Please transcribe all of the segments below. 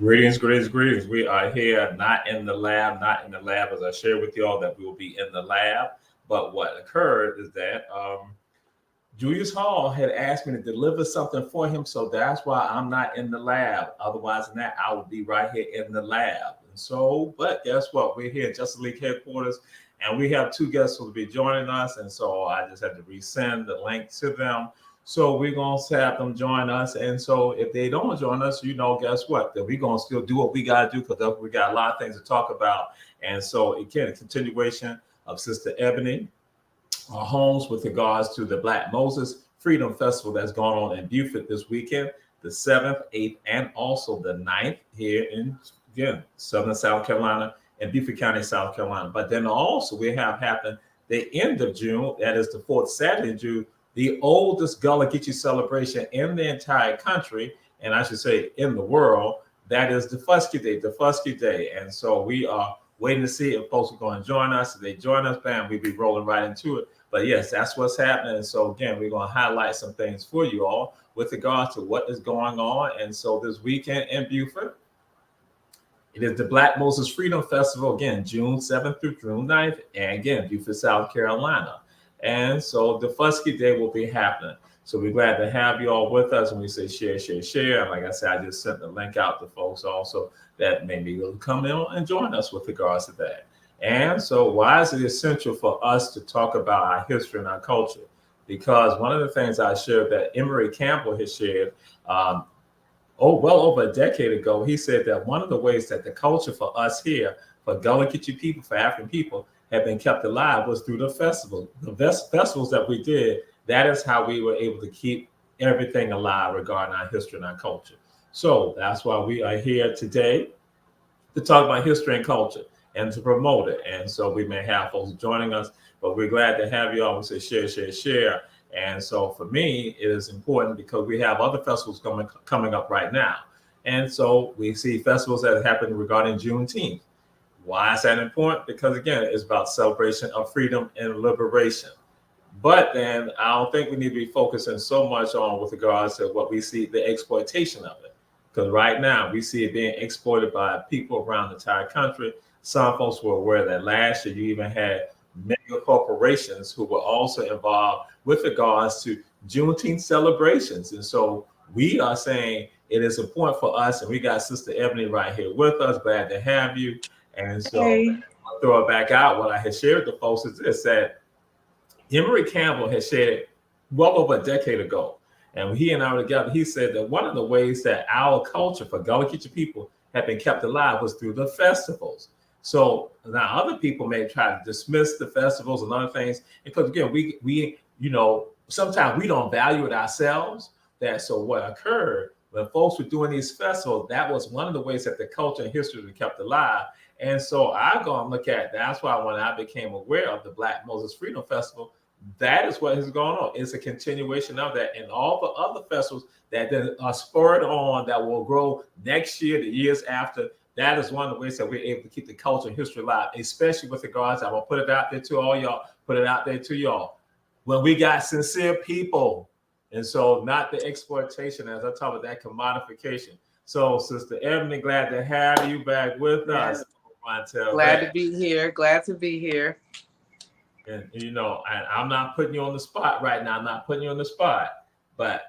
Greetings, greetings, greetings. We are here, not in the lab, as I shared with y'all that we will be in the lab. But what occurred is that Julius Hall had asked me to deliver something for him, so that's why I'm not in the lab. Otherwise than that, I would be right here in the lab. And so, but guess what? We're here at Justice League headquarters, and we have two guests who will be joining us. And so I just had to resend the link to them. So we're gonna have them join us. And so if they don't join us, guess what? That we're gonna still do what we gotta do because we got a lot of things to talk about. And so again, a continuation of Sister Ebony homes with regards to the Black Moses Freedom Festival that's going on in Beaufort this weekend, the 7th, 8th, and also the 9th here in, again, Southern South Carolina and Beaufort County, South Carolina. But then also we have happened the end of June, that is the fourth Saturday in June, the oldest Gullah Geechee celebration in the entire country, and I should say in the world, that is the Fusky Day. And so we are waiting to see if folks are going to join us. If they join us, bam, we'll be rolling right into it. But yes, that's what's happening. And so again, we're going to highlight some things for you all with regards to what is going on. And so this weekend in Beaufort, it is the Black Moses Freedom Festival, again, June 7th through June 9th, and again, Beaufort, South Carolina. And so the Fusky Day will be happening. So we're glad to have you all with us. And we say share, share, share. And like I said, I just sent the link out to folks also that maybe will come in and join us with regards to that. And so why is it essential for us to talk about our history and our culture? Because one of the things I shared that Emory Campbell has shared, well over a decade ago, he said that one of the ways that the culture for us here, for Gullah Geechee people, for African people, have been kept alive was through the festival. The festivals that we did, that is how we were able to keep everything alive regarding our history and our culture. So that's why we are here today to talk about history and culture and to promote it. And so we may have folks joining us, but we're glad to have you all. We say share, share, share. And so for me, it is important because we have other festivals coming up right now. And so we see festivals that happen regarding Juneteenth. Why is that important? Because again, it's about celebration of freedom and liberation. But then I don't think we need to be focusing so much on with regards to what we see, the exploitation of it. Because right now we see it being exploited by people around the entire country. Some folks were aware that last year you even had mega corporations who were also involved with regards to Juneteenth celebrations. And so we are saying it is important for us, and we got Sister Ebony right here with us. Glad to have you. And so I'll throw it back out. What I had shared with the folks is this, that Emory Campbell had shared well over a decade ago. And when he and I were together, he said that one of the ways that our culture for Gullah Geechee people had been kept alive was through the festivals. So now other people may try to dismiss the festivals and other things because again, we sometimes we don't value it ourselves. So what occurred when folks were doing these festivals, that was one of the ways that the culture and history were kept alive. And so I go and look at that's why when I became aware of the Black Moses Freedom Festival, that is what is going on. It's a continuation of that, and all the other festivals that are spurred on that will grow next year, the years after. That is one of the ways that we're able to keep the culture and history alive, especially with regards. I'm gonna put it out there to all y'all. Put it out there to y'all. When we got sincere people, and so not the exploitation, as I talk about that commodification. So, Sister Ebony, glad to have you back with us. Glad to be here. Glad to be here. And I'm not putting you on the spot right now. I'm not putting you on the spot, but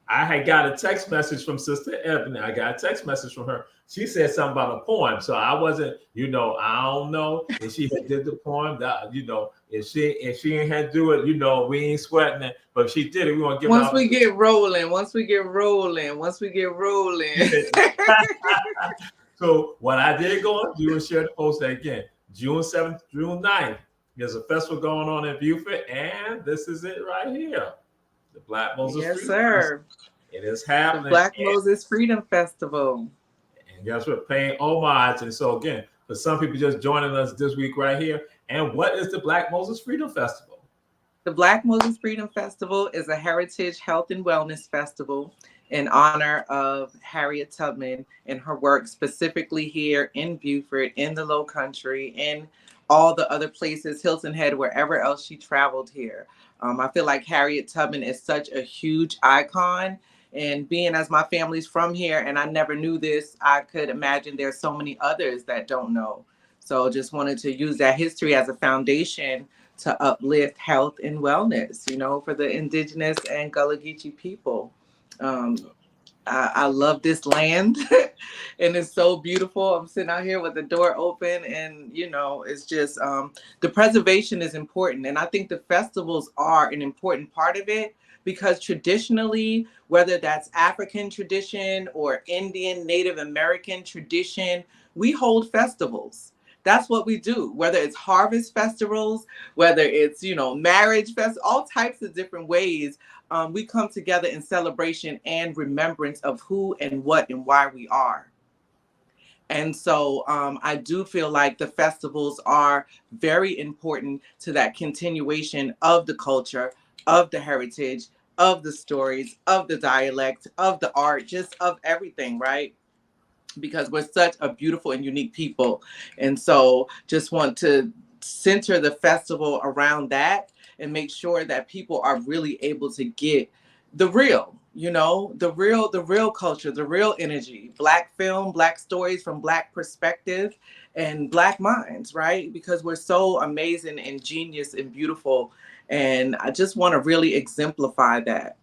I had got a text message from Sister Ebony. I got a text message from her. She said something about a poem. So I wasn't, I don't know if she had did the poem. That, if she ain't had to do it, we ain't sweating it. But if she did it, we want to give once we get rolling. So what I did go and do is share the post that again, June 7th, June 9th. There's a festival going on in Beaufort, and this is it right here. The Black Moses Freedom Festival. It is happening. The Black Moses Freedom Festival. And guess what? Paying homage. And so again, for some people just joining us this week right here. And what is the Black Moses Freedom Festival? The Black Moses Freedom Festival is a heritage health and wellness festival in honor of Harriet Tubman and her work specifically here in Beaufort, in the Low Country, in all the other places, Hilton Head, wherever else she traveled here. I feel like Harriet Tubman is such a huge icon And being as my family's from here and I never knew this, I could imagine there's so many others that don't know. So just wanted to use that history as a foundation to uplift health and wellness, for the indigenous and Gullah Geechee people. Um, I love this land and it's so beautiful. I'm sitting out here with the door open and, it's just the preservation is important. And I think the festivals are an important part of it because traditionally, whether that's African tradition or Indian, Native American tradition, we hold festivals. That's what we do, whether it's harvest festivals, whether it's, marriage fest, all types of different ways. We come together in celebration and remembrance of who and what and why we are. And so I do feel like the festivals are very important to that continuation of the culture, of the heritage, of the stories, of the dialect, of the art, just of everything, right? Because we're such a beautiful and unique people. And so just want to center the festival around that and make sure that people are really able to get the real, the real culture, the real energy, Black film, Black stories from Black perspective and Black minds, right? Because we're so amazing and genius and beautiful. And I just want to really exemplify that.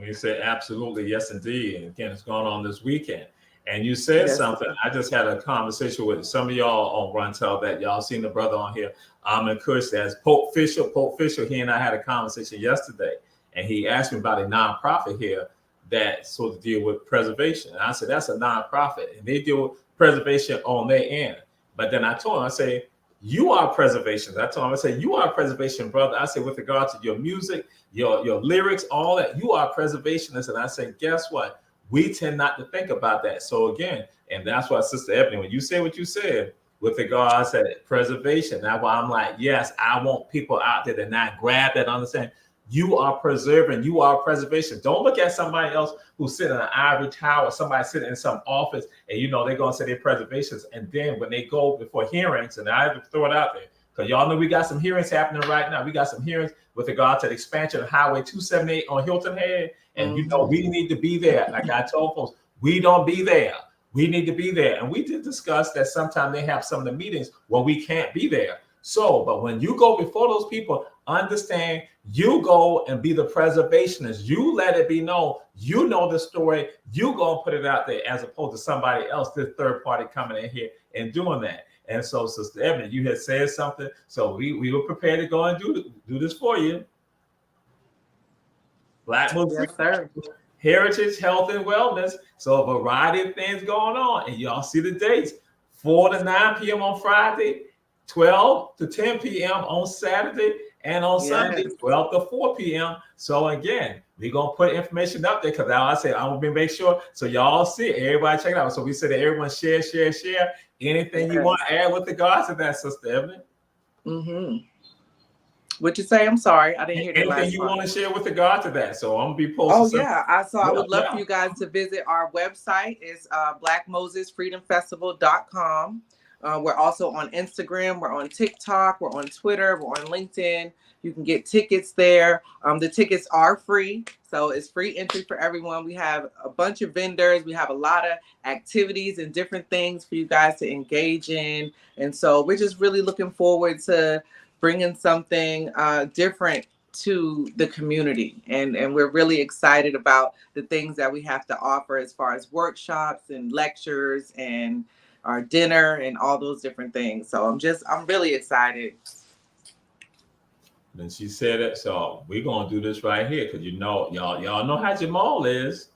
We say absolutely, yes, indeed. And again, it's going on this weekend. And you said Yes, something. sir. I just had a conversation with some of y'all on Run Tell that y'all seen the brother on here. I'm in Kush. That's Pope Fisher. Pope Fisher. He and I had a conversation yesterday, and he asked me about a nonprofit here that's supposed to deal with preservation. And I said that's a nonprofit, and they deal with preservation on their end. But then I told him, I say, you are preservation. I told him, I said, you are preservation, brother. I said, with regard to your music, your lyrics, all that, you are preservationist. And I said, guess what? We tend not to think about that. So again, and that's why, Sister Ebony, when you say what you said with regards to preservation, that's why I'm like, yes, I want people out there to not grab that, understand. You are preserving, you are preservation. Don't look at somebody else who's sitting in an ivory tower, somebody sitting in some office, and they're gonna say they're preservations. And then when they go before hearings, and I have to throw it out there, because y'all know we got some hearings happening right now. We got some hearings with regard to the expansion of Highway 278 on Hilton Head. And we need to be there. Like I told folks, we don't be there. We need to be there. And we did discuss that sometimes they have some of the meetings where we can't be there. So, but when you go before those people, understand you go and be the preservationist. You let it be known. You know the story. You go and put it out there as opposed to somebody else, this third party coming in here and doing that. And so, Sister Ebony, you had said something. So we were prepared to go and do this for you. Black Muslim Yes, sir. Heritage, Health, and Wellness. So a variety of things going on. And y'all see the dates. 4 to 9 p.m. on Friday, 12 to 10 p.m. on Saturday, and on Sunday, 12 to 4 p.m. So again, we're going to put information up there because I said, I'm going to make sure so y'all see it. Everybody check it out. So we said that everyone share. Anything you want to add with regards to that, Sister Evelyn? Mm-hmm. What'd you say? I'm sorry. I didn't hear the last part. Anything you want to share with regard to that? So I'm going to be posting. Oh, yeah. I would love for you guys to visit our website. It's blackmosesfreedomfestival.com. We're also on Instagram. We're on TikTok. We're on Twitter. We're on LinkedIn. You can get tickets there. The tickets are free. So it's free entry for everyone. We have a bunch of vendors. We have a lot of activities and different things for you guys to engage in. And so we're just really looking forward to bringing something different to the community. And we're really excited about the things that we have to offer as far as workshops and lectures and our dinner and all those different things. So I'm really excited. Then she said it. So we're gonna do this right here because y'all know how Jamal is.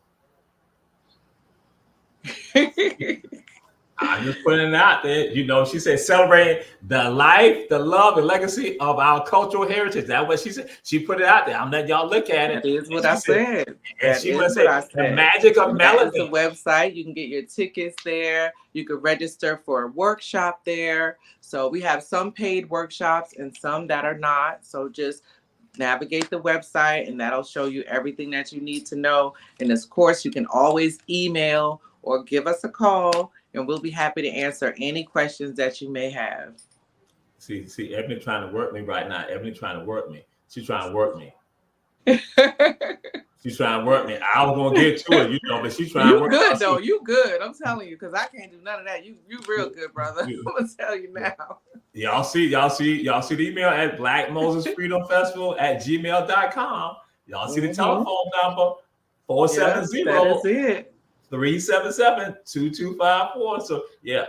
I'm just putting it out there. She said celebrating the life, the love, and legacy of our cultural heritage. That's what she said. She put it out there. I'm letting y'all look at it. That is what I said. And she would say the magic of That is melody. the website. You can get your tickets there. You can register for a workshop there. So we have some paid workshops and some that are not. So just navigate the website and that'll show you everything that you need to know. And of course, you can always email or give us a call and we'll be happy to answer any questions that you may have. See, Ebony trying to work me right now. Ebony trying to work me. She's trying to work me. She's trying to work me. I was gonna get to it, but she's trying to You work. good though. You good. I'm telling you, because I can't do none of that. You real good, brother. I'm gonna tell you now. Y'all see the email at Black Moses Freedom Festival at gmail.com. Y'all see the telephone number 470 that is it. 377-2254. So yeah,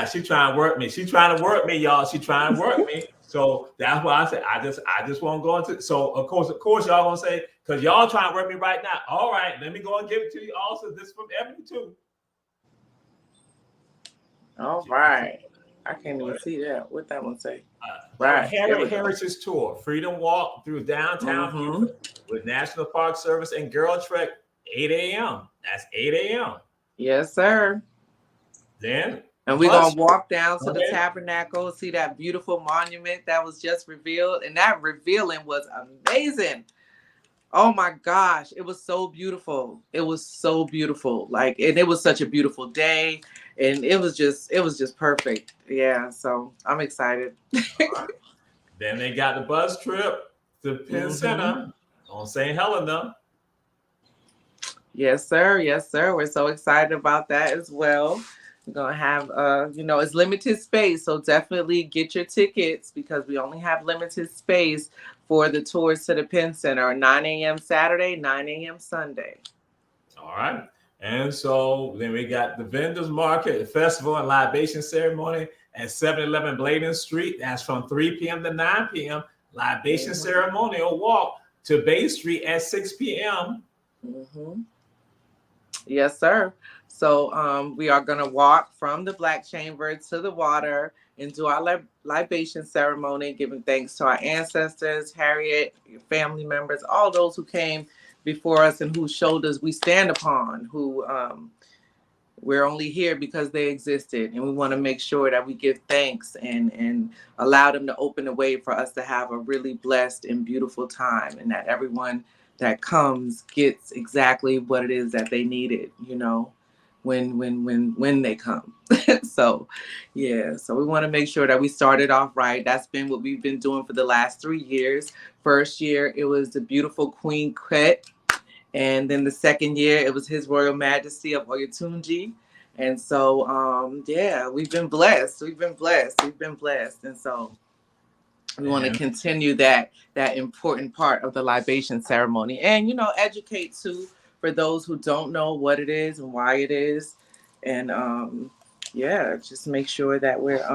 she trying to work me. She trying to work me, y'all. She trying to work me. So that's why I said I just won't go into. So of course y'all gonna say, because y'all trying to work me right now. All right, let me go and give it to you. Also, this is from Ebony too. All right. I can't even see that. What that one say? Right. Heritage Tour, Freedom Walk through downtown Beaufort with National Park Service and Girl Trek, 8 a.m. That's 8 a.m. Yes, sir. Then. And we're going to walk down to the tabernacle, see that beautiful monument that was just revealed. And that revealing was amazing. Oh my gosh. It was so beautiful. It was so beautiful. And it was such a beautiful day. And it was just perfect. Yeah. So I'm excited. Then they got the bus trip to Penn Center on St. Helena. Yes, sir. Yes, sir. We're so excited about that as well. We're going to have, it's limited space. So definitely get your tickets because we only have limited space for the tours to the Penn Center. 9 a.m. Saturday, 9 a.m. Sunday. All right. And so then we got the vendors market, the festival and libation ceremony at 711 Bladen Street. That's from 3 p.m. to 9 p.m. Libation ceremonial walk to Bay Street at 6 p.m. Yes, sir. So we are going to walk from the Black Chamber to the water and do our libation ceremony, giving thanks to our ancestors, Harriet, your family members, all those who came before us and whose shoulders we stand upon, who we're only here because they existed. And we want to make sure that we give thanks and allow them to open the way for us to have a really blessed and beautiful time, and that everyone that comes gets exactly what it is that they needed, when they come. So we want to make sure that we started off right. That's been what we've been doing for the last 3 years. First year, it was the beautiful Queen Kret. And then the second year, it was His Royal Majesty of Oyotunji. And so, we've been blessed. And so we want to continue that important part of the libation ceremony and, educate too, for those who don't know what it is and why it is. And just make sure that we're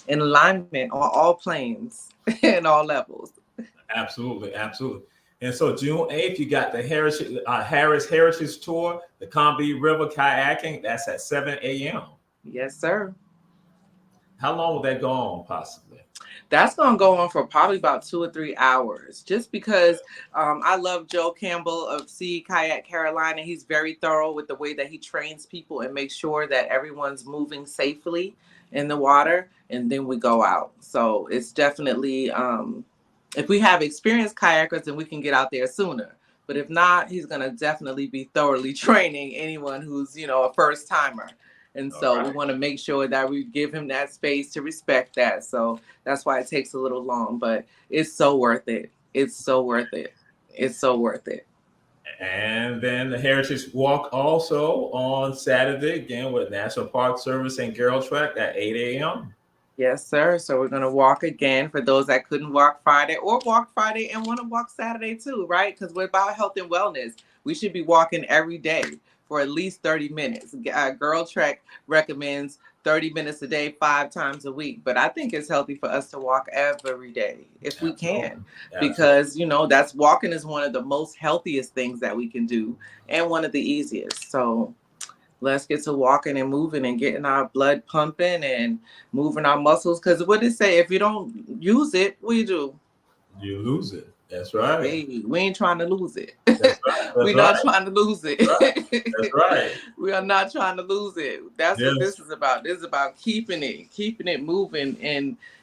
in alignment on all planes and all levels. Absolutely. And so June 8th, you got the Harris Heritage Tour, the Combahee River kayaking. That's at 7 a.m. Yes, sir. How long will that go on, possibly? That's going to go on for probably about 2 or 3 hours, just because I love Joe Campbell of Sea Kayak Carolina. He's very thorough with the way that he trains people and makes sure that everyone's moving safely in the water, and then we go out. So it's definitely, if we have experienced kayakers, then we can get out there sooner. But if not, he's going to definitely be thoroughly training anyone who's, a first timer. And so we want to make sure that we give him that space to respect that. So that's why it takes a little long, but it's so worth it. And then the Heritage Walk also on Saturday, again with National Park Service and Girl Trek at 8 a.m. Yes, sir. So we're going to walk again for those that couldn't walk Friday or walk Friday and want to walk Saturday too, right? Because we're about health and wellness. We should be walking every day for at least 30 minutes. Girl Trek recommends 30 minutes a day, 5 times a week. But I think it's healthy for us to walk every day if we can, because, that's walking is one of the most healthiest things that we can do and one of the easiest. So let's get to walking and moving and getting our blood pumping and moving our muscles. Because what did it say? If you don't use it, what do you do? You lose it. That's right. Hey, we ain't trying to lose it. That's right. We're not trying to lose it. That's right. We are not trying to lose it. That's what this is about. This is about keeping it moving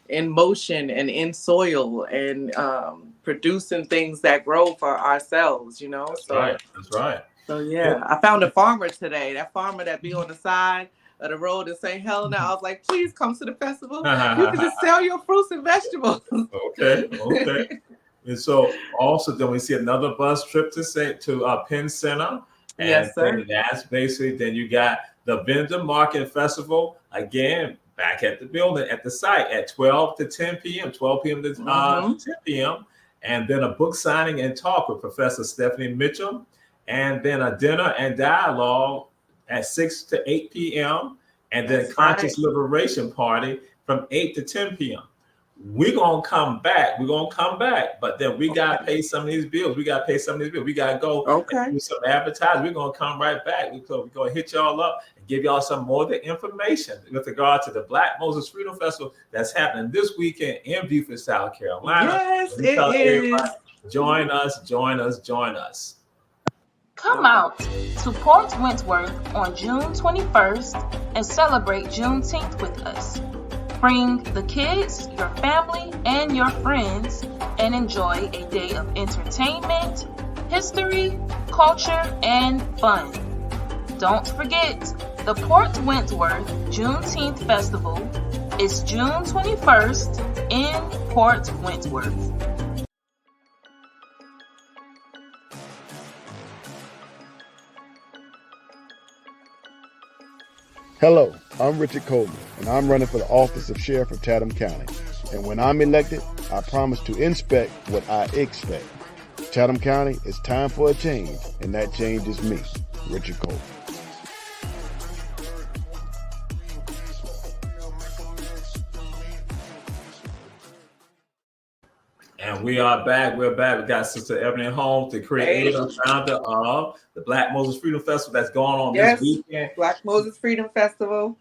in motion and in soil and producing things that grow for ourselves, That's right. So I found a farmer today. That farmer that be on the side of the road in St. Helena. I was like, please come to the festival. You can just sell your fruits and vegetables. Okay. And so also then we see another bus trip to Penn Center. And Yes, sir. then that's basically, then you got the Vendor Market Festival again back at the building at the site at 12 to 10 p.m., 12 p.m. to 10 p.m. And then a book signing and talk with Professor Stephanie Mitchell. And then a dinner and dialogue at 6 to 8 p.m. And then That's Conscious right. Liberation Party from 8 to 10 p.m. We're gonna come back. We're gonna come back, but then we gotta pay some of these bills. We gotta pay some of these bills. We gotta go and do some advertising. We're gonna come right back. We're gonna hit y'all up and give y'all some more of the information with regard to the Black Moses Freedom Festival that's happening this weekend in Beaufort, South Carolina. Yes, it is. Join us, join us, join us. Come out to Port Wentworth on June 21st and celebrate Juneteenth with us. Bring the kids, your family, and your friends and enjoy a day of entertainment, history, culture, and fun. Don't forget, the Port Wentworth Juneteenth Festival is June 21st in Port Wentworth. Hello, I'm Richard Coleman, and I'm running for the office of Sheriff of Chatham County. And when I'm elected, I promise to inspect what I expect. Chatham County, it's time for a change, and that change is me, Richard Coleman. And we are back. We're back. We got Sister Ebony Holmes, the creator, founder of the Black Moses Freedom Festival that's going on this weekend. Black Moses Freedom Festival.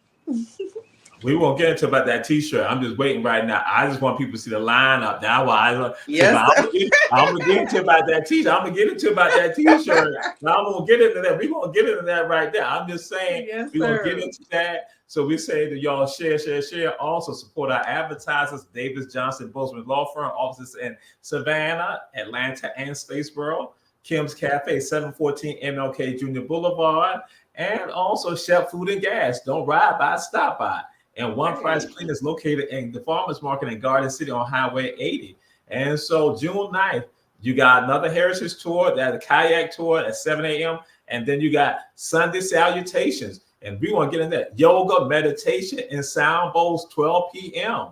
We won't get into about that T-shirt. I'm just waiting right now. I just want people to see the lineup. That's why I'm gonna get into about that T-shirt. I'm gonna get into about that T-shirt. Now I'm gonna get into that. We're gonna get into that right there. I'm just saying we're gonna get into that. So we say that y'all share. Also support our advertisers, Davis Johnson Bozeman Law Firm, offices in Savannah, Atlanta, and Statesboro. Kim's Cafe, 714 MLK Junior Boulevard, and also Chef Food and Gas. Don't ride by, stop by. And One Price Clean is located in the Farmers Market in Garden City on Highway 80. And so June 9th, you got another Heritage Tour, that a kayak tour at 7 a.m. And then you got Sunday Salutations. And we want to get in that yoga, meditation, and sound bowls 12 p.m.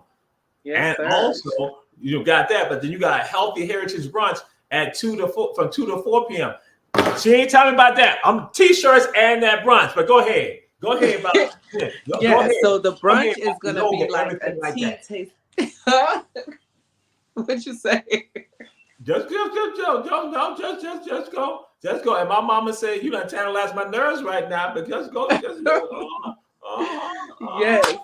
Yes, and also you got that, but then you got a healthy heritage brunch at 2 to 4 p.m. She ain't telling me about that. I'm T-shirts and that brunch, but go ahead. Go ahead. Go ahead. So the brunch is gonna be like a tea taste. What'd you say? Just go. And my mama said, you done tantalize my nerves right now, but just go. Yes.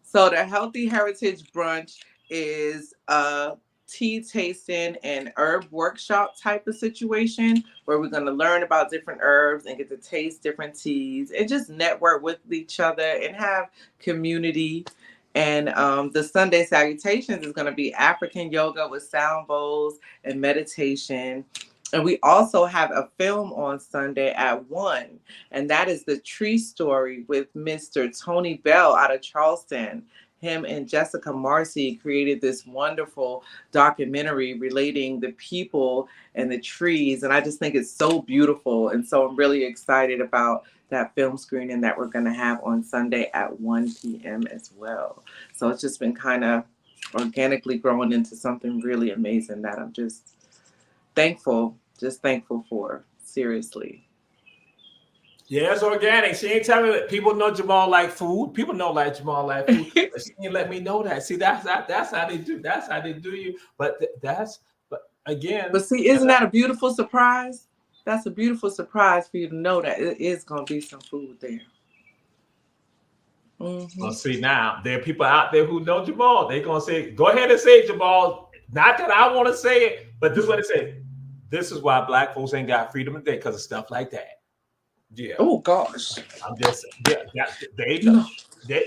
So the Healthy Heritage Brunch is a tea tasting and herb workshop type of situation where we're going to learn about different herbs and get to taste different teas and just network with each other and have community. And the Sunday Salutations is going to be African yoga with sound bowls and meditation. And we also have a film on Sunday at 1, and that is The Tree Story with Mr. Tony Bell out of Charleston. Him and Jessica Marcy created this wonderful documentary relating the people and the trees. And I just think it's so beautiful. And so I'm really excited about that film screening that we're going to have on Sunday at 1 p.m. as well. So it's just been kind of organically growing into something really amazing that I'm just thankful for, seriously. Yeah, it's organic. She ain't telling me that people know Jamal like food. People know like Jamal like food. But she ain't let me know that. See, that's how they do. That's how they do you. But again. But see, isn't that a beautiful surprise? That's a beautiful surprise for you to know that it is going to be some food there. Mm-hmm. Well, see, now there are people out there who know Jamal. They're going to say, go ahead and say it, Jamal. Not that I want to say it, but this is what they say. This is why Black folks ain't got freedom today, because of stuff like that. Yeah. Oh gosh. I'm just there you go.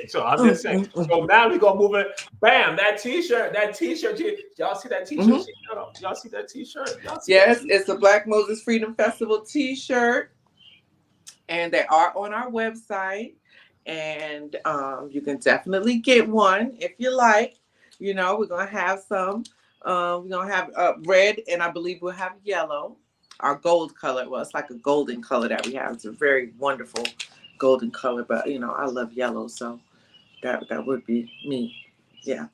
So I'm just saying. So now we're gonna move it. Bam! That T-shirt. Y'all see that T-shirt? Mm-hmm. Y'all see that T-shirt? Yes, it's a Black Moses Freedom Festival T-shirt, and they are on our website. And you can definitely get one if you like. You know, we're gonna have some We're gonna have red, and I believe we'll have yellow. Our gold color. Well, it's like a golden color that we have. It's a very wonderful golden color, but I love yellow, so that would be me. Yeah.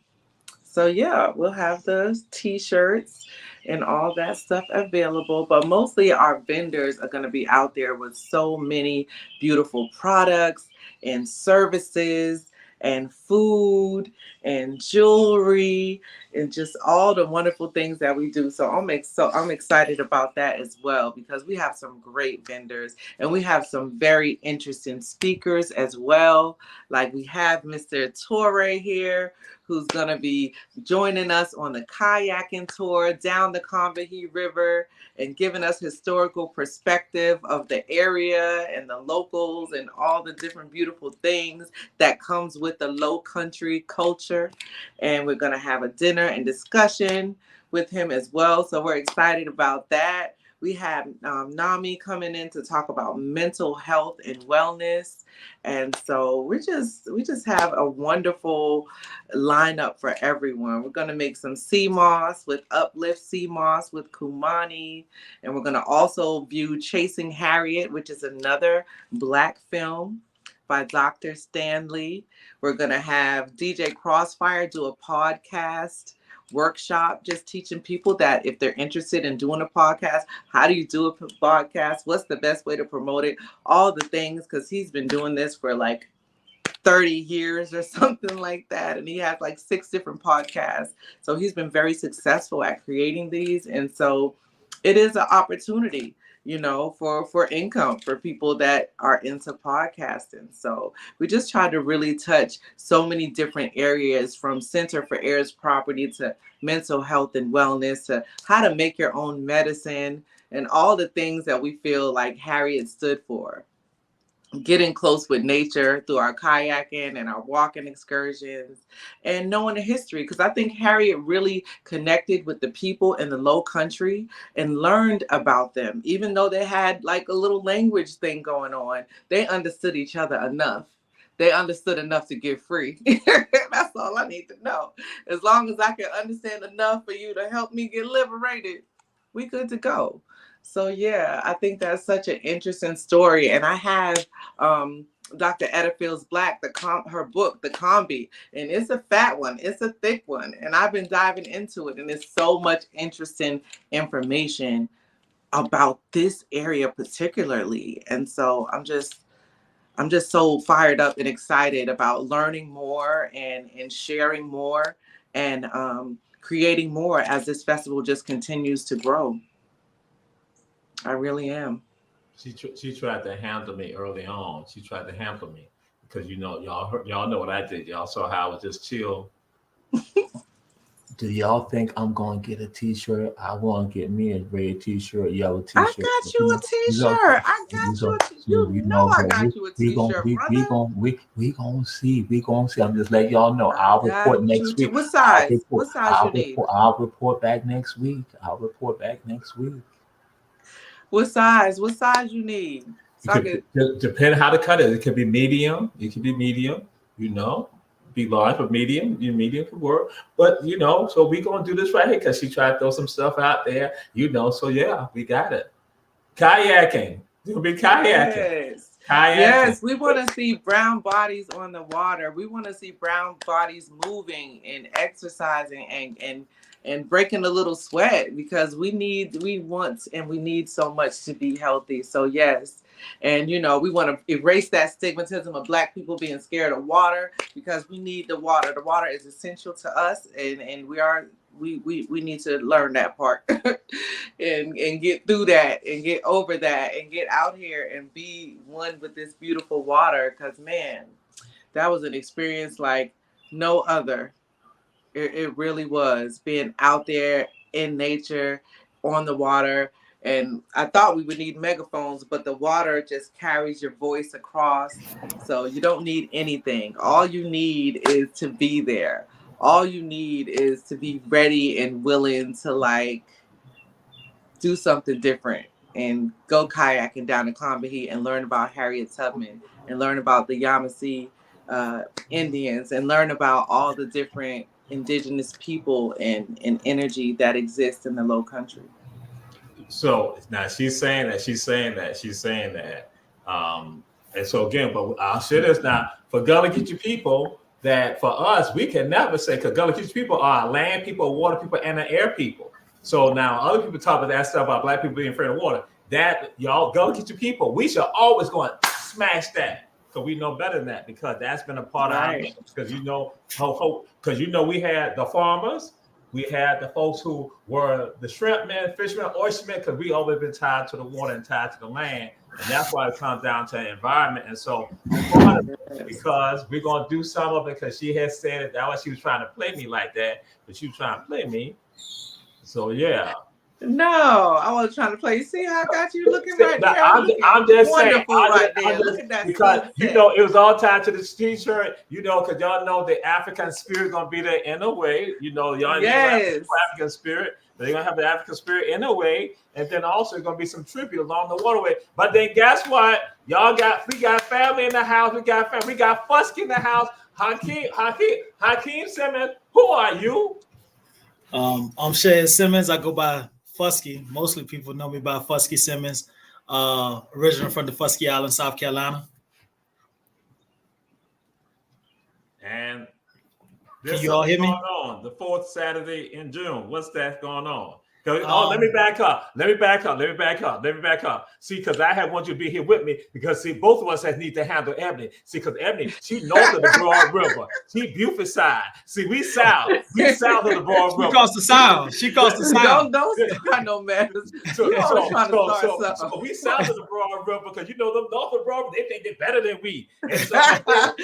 So yeah, we'll have the t-shirts and all that stuff available. But mostly our vendors are going to be out there with so many beautiful products and services and food and jewelry and just all the wonderful things that we do. So I'm excited about that as well, because we have some great vendors and we have some very interesting speakers as well. Like we have Mr. Torre here, who's going to be joining us on the kayaking tour down the Combahee River and giving us historical perspective of the area and the locals and all the different beautiful things that comes with the low country culture. And we're going to have a dinner and discussion with him as well. So we're excited about that. We have Nami coming in to talk about mental health and wellness. And so we just have a wonderful lineup for everyone. We're going to make some sea moss with Uplift Sea Moss with Kumani. And we're going to also view Chasing Harriet, which is another Black film by Dr. Stanley. We're going to have DJ Crossfire do a podcast workshop, just teaching people that if they're interested in doing a podcast, how do you do a podcast? What's the best way to promote it? All the things, because he's been doing this for like 30 years or something like that. And he has like 6 different podcasts. So he's been very successful at creating these. And so it is an opportunity, for income for people that are into podcasting. So we just try to really touch so many different areas, from Center for Heirs Property to mental health and wellness to how to make your own medicine and all the things that we feel like Harriet stood for. Getting close with nature through our kayaking and our walking excursions and knowing the history, because I think Harriet really connected with the people in the low country and learned about them. Even though they had like a little language thing going on, they understood each other enough. They understood enough to get free. That's all I need to know. As long as I can understand enough for you to help me get liberated, we good to go. So yeah, I think that's such an interesting story. And I have Dr. Etta Fields Black, her book, The Combi, and it's a fat one. It's a thick one. And I've been diving into it, and there's so much interesting information about this area particularly. And so I'm just so fired up and excited about learning more and sharing more and creating more as this festival just continues to grow. I really am. She tried to handle me early on. She tried to handle me because y'all know what I did. Y'all saw how I was just chill. Do y'all think I'm gonna get a t-shirt? I want to get me a red t-shirt, yellow t-shirt. I got you a t-shirt. I got you a t-shirt. I got you a t-shirt, We gonna see. We gonna see. I'm just letting y'all know. I'll report next week. What size? What size you need? I'll report back next week. What size? What size you need? So Depend how to cut it. It could be medium. Be large, but medium. Medium could work. But so we gonna do this right here because she tried to throw some stuff out there. So yeah, we got it. Kayaking. It'll be kayaking. Yes. Kayaking. Yes, we want to see brown bodies on the water. We want to see brown bodies moving and exercising and breaking a little sweat, because we want and we need so much to be healthy. So yes. And we want to erase that stigmatism of Black people being scared of water, because we need the water. The water is essential to us, and we need to learn that part and get through that and get over that and get out here and be one with this beautiful water. Because man, that was an experience like no other. It really was, being out there in nature on the water. And I thought we would need megaphones, but the water just carries your voice across. So you don't need anything. All you need is to be there. All you need is to be ready and willing to do something different and go kayaking down the Combahee and learn about Harriet Tubman and learn about the Yamasee Indians and learn about all the different indigenous people and energy that exists in the Low Country. So now she's saying that. And so again, but I'll share this now for Gullah Geechee people, that for us, we can never say, because Gullah Geechee people are land people, water people, and the air people. So now other people talk about that stuff about black people being afraid of water. That y'all Gullah Geechee people, we should always go and smash that. Because we know better than that, because that's been a part of our lives. Because we had the farmers, we had the folks who were the shrimp men, fishermen, oystermen, because we always been tied to the water and tied to the land. And that's why it comes down to the environment. And so, because we're going to do some of it, because she has said it, that was she was trying to play me like that, but she was trying to play me. So, yeah. No, I was trying to play. See how I got you looking right there? I'm just saying. Right there. Look at that. Because, you know, it was all tied to this t-shirt, you know, because y'all know the African spirit is going to be there in a way. You know, y'all know African spirit. They're going to have the African spirit in a way. And then also there's going to be some tribute along the waterway. But then guess what? We got family in the house. We got Fusky in the house. Hakeem Simmons, who are you? I'm Shay Simmons. I go by Fusky. Mostly people know me by Fusky Simmons. Original from the Fusky Island, South Carolina. And can you all hear me? On the 4th Saturday in June. What's that going on? Let me back up. See, because I want you to be here with me, because see, both of us need to handle Ebony. See, because Ebony, she north of the Broad River. She Buford side. See, we south. We south of the Broad River. She calls the sound. Don't start no mess. So we south of the Broad River, because you know them north of the Broad River, they think they're better than we. And so, sir.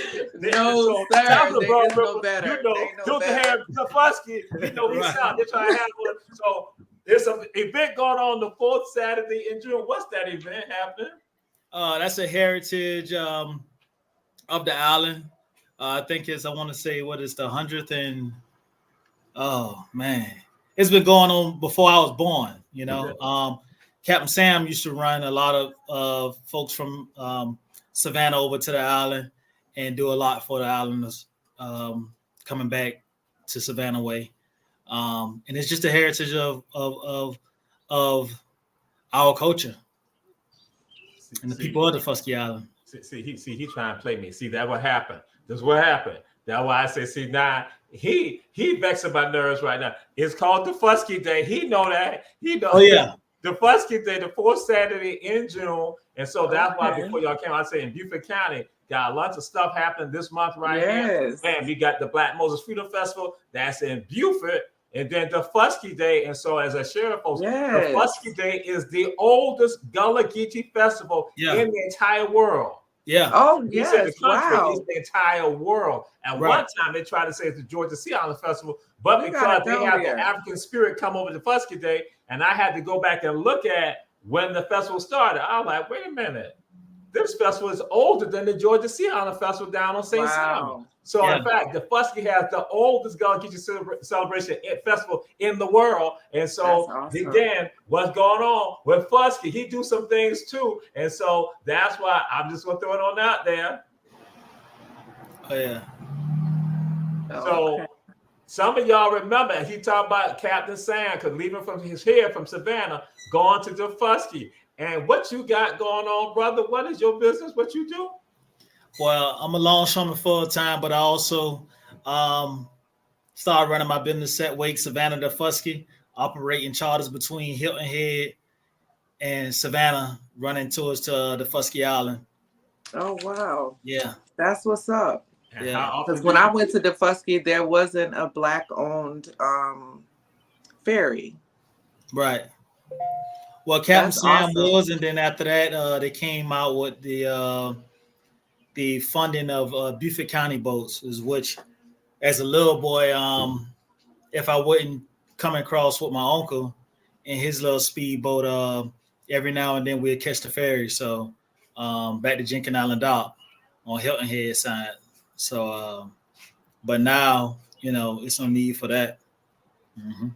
South of the Broad River, no better. you know, the Fusky, you know, we south. They're trying to have one. So there's an event going on the 4th Saturday in June. What's that event happening? That's a heritage of the island. I think I want to say, what is the 100th and oh man, it's been going on before I was born. You know, Captain Sam used to run a lot of folks from Savannah over to the island and do a lot for the islanders coming back to Savannah way. And it's just a heritage of our culture and the people of the Fusky Island. See, he trying to play me. See, that what happened. This is what happened. That's why I say, see, now he vexing my nerves right now. It's called the Fusky Day. He know that. He know. Oh yeah. The Fusky Day, the 4th Saturday in June, and so that's why before y'all came, I say in Beaufort County, got lots of stuff happening this month right here. Man, we got the Black Moses Freedom Festival that's in Beaufort, and then the Fusky Day. And so, as I share, folks, the Fusky Day is the oldest Gullah Geechee festival in the entire world. Yeah. Oh, yes. yes. It's the entire world. At one time, they tried to say it's the Georgia Sea Island Festival, but because they have the African spirit come over to Fusky Day, and I had to go back and look at when the festival started. I was like, wait a minute. This festival is older than the Georgia Sea Island Festival down on St. Simon. So, in fact, the Fusky has the oldest Gullah Geechee celebration festival in the world. And so, again, what's going on with Fusky? He do some things too. And so, that's why I'm just going to throw it on out there. Oh, yeah. So, some of y'all remember, he talked about Captain Sam, because leaving from his here from Savannah, going to the Fusky. And what you got going on, brother? What is your business? What you do? Well, I'm a longshoreman full time, but I also started running my business at Wake Savannah to Fusky, operating charters between Hilton Head and Savannah, running tours to the Fusky Island. Oh wow! Yeah, that's what's up. Yeah, because when I went to the Fusky, there wasn't a Black-owned ferry. Right. Well, Captain Sam was, and then after that, they came out with the funding of Beaufort County boats, is which, as a little boy, if I wouldn't come across with my uncle in his little speedboat, every now and then we'd catch the ferry. So back to Jenkins Island Dock on Hilton Head side. So, but now, you know, it's no need for that. Mm-hmm.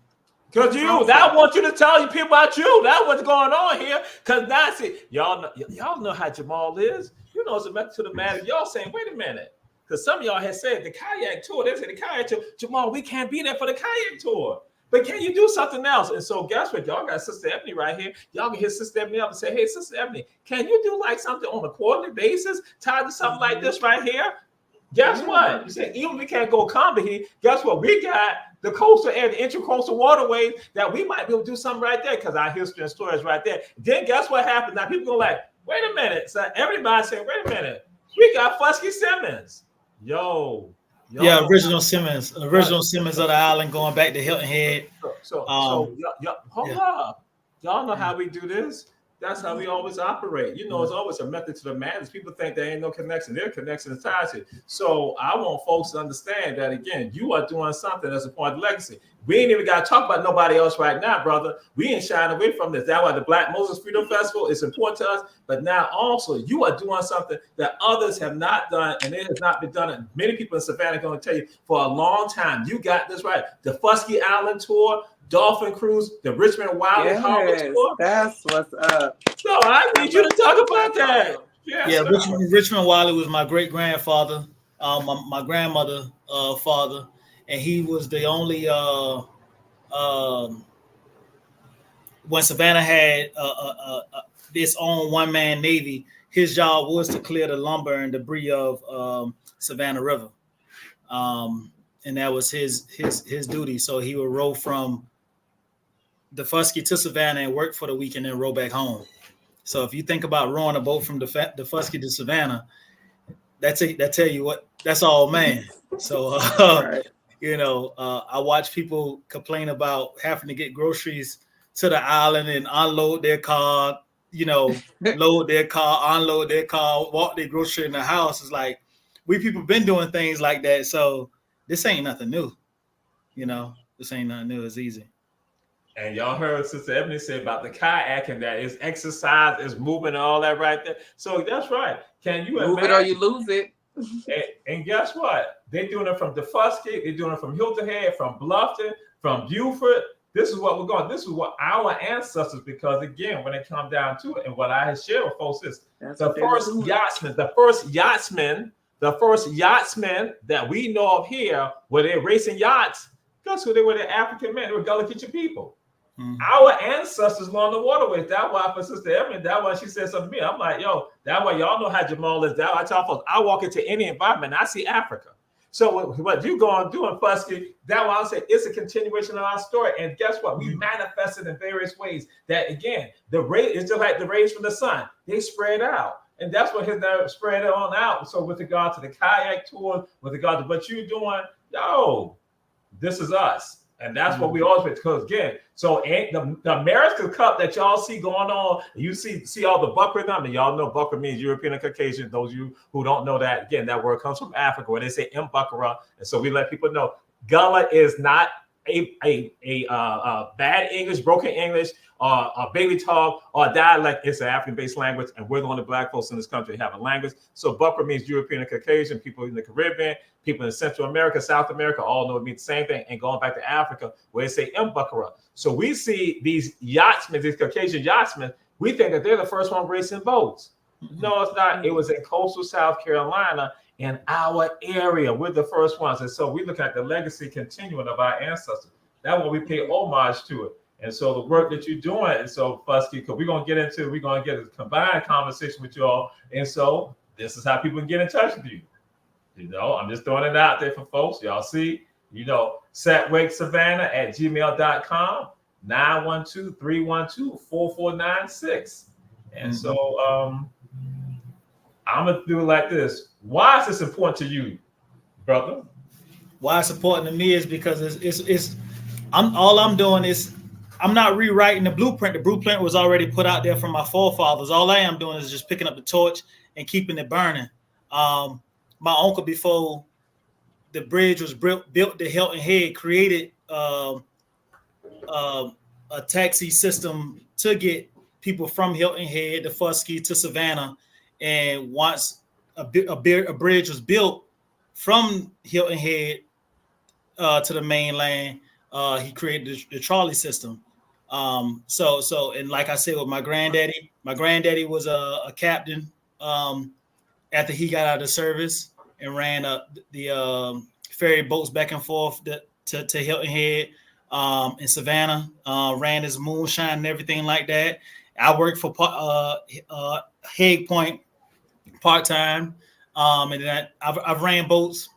Because I want you to tell people about you. That's what's going on here. Because now, see, y'all know how Jamal is. You know, it's a method to the matter. Y'all saying, wait a minute. because some of y'all had said the kayak tour. They said the kayak tour. Jamal, we can't be there for the kayak tour. But can you do something else? And so guess what? Y'all got Sister Ebony right here. Y'all can hit Sister Ebony up and say, hey, Sister Ebony, can you do like something on a quarterly basis tied to something like this right here? Guess what? You say, even if we can't go Combahee, guess what? We got the coastal and the intracoastal waterways that we might be able to do something right there because our history and stories right there. Then guess what happens? Now people go like, wait a minute. So everybody say, wait a minute. We got Fusky Simmons. Yo. Yeah, original Simmons of the island going back to Hilton Head. Hold up. Y'all know how we do this. That's how we always operate. You know, it's always a method to the madness. People think there ain't no connection. Their connection is tied to. So I want folks to understand that, again, you are doing something that's a part of legacy. We ain't even got to talk about nobody else right now, brother. We ain't shying away from this. That's why the Black Moses Freedom Festival is important to us. But now also you are doing something that others have not done, and it has not been done. And many people in Savannah are going to tell you for a long time. You got this right. The Fusky Island Tour, Dolphin Cruise, the Richmond Wiley Harbor Tour. That's what's up. So I need you to talk about that. Yeah, Richmond Wiley was my great grandfather, my grandmother father, and he was the only when Savannah had its own one-man navy. His job was to clear the lumber and debris of Savannah River, and that was his duty. So he would row from the Fusky to Savannah and work for the week and then row back home. So if you think about rowing a boat from the Fusky to Savannah, that tell you what, that's all man. So Right. I watch people complain about having to get groceries to the island and unload their car, load their car, unload their car, walk their grocery in the house. It's like, we people been doing things like that. So this ain't nothing new. This ain't nothing new. It's easy. And y'all heard Sister Ebony say about the kayaking, that is exercise, is movement, and all that right there. So that's right. Can you move it or you lose it? And guess what? They're doing it from DeFusky. They're doing it from Hilton Head, from Bluffton, from Beaufort. This is what we're going. This is what our ancestors, because again, when it comes down to it, and what I have shared with folks is the first yachtsmen that we know of here, where they're racing yachts. Guess who they were? The African men. They were Gullah Geechee people. Mm-hmm. Our ancestors along the waterways. That's why for Sister Ebony, that's why she said something to me. I'm like, yo, that's why y'all know how Jamal is. That I tell folks, I walk into any environment, and I see Africa. So what you going to do in Fusky, that's why I say it's a continuation of our story. And guess what? We manifested in various ways. That again, the rays is just like the rays from the sun. They spread out. And that's what his spread on out. So with regard to the kayak tour, with regard to what you're doing, yo, this is us. And that's what we always, because again, so the America's Cup that y'all see going on, you see all the buckra number. Y'all know buckra means European and Caucasian. Those of you who don't know that, again, that word comes from Africa where they say mbakara. And so we let people know Gullah is not a bad English, broken English, a baby talk, or a dialect. It's an African-based language, and we're the only Black folks in this country have a language. So buckra means European and Caucasian, people in the Caribbean, people in Central America, South America, all know it means the same thing. And going back to Africa, where they say mbakara. So we see these yachtsmen, these Caucasian yachtsmen, we think that they're the first one racing boats. No, it's not. It was in coastal South Carolina, in our area. We're the first ones. And so we look at the legacy continuing of our ancestors. That's what we pay homage to it. And so the work that you're doing, and so Fusky, because we're going to get a combined conversation with you all. And so this is how people can get in touch with you. I'm just throwing it out there for folks. Y'all see, setwakesavannah@gmail.com, 912-312-4496. And so I'm going to do it like this. Why is this important to you, brother? Why it's important to me is because I'm doing is I'm not rewriting the blueprint. The blueprint was already put out there from my forefathers. All I am doing is just picking up the torch and keeping it burning. My uncle, before the bridge was built to Hilton Head, created a taxi system to get people from Hilton Head to Fusky to Savannah. And once a bridge was built from Hilton Head to the mainland, he created the trolley system. So and like I said, with my granddaddy was a captain after he got out of the service, and ran the ferry boats back and forth to Hilton Head in Savannah. Ran his moonshine and everything like that. I worked for Hague Point part-time, and then I've ran boats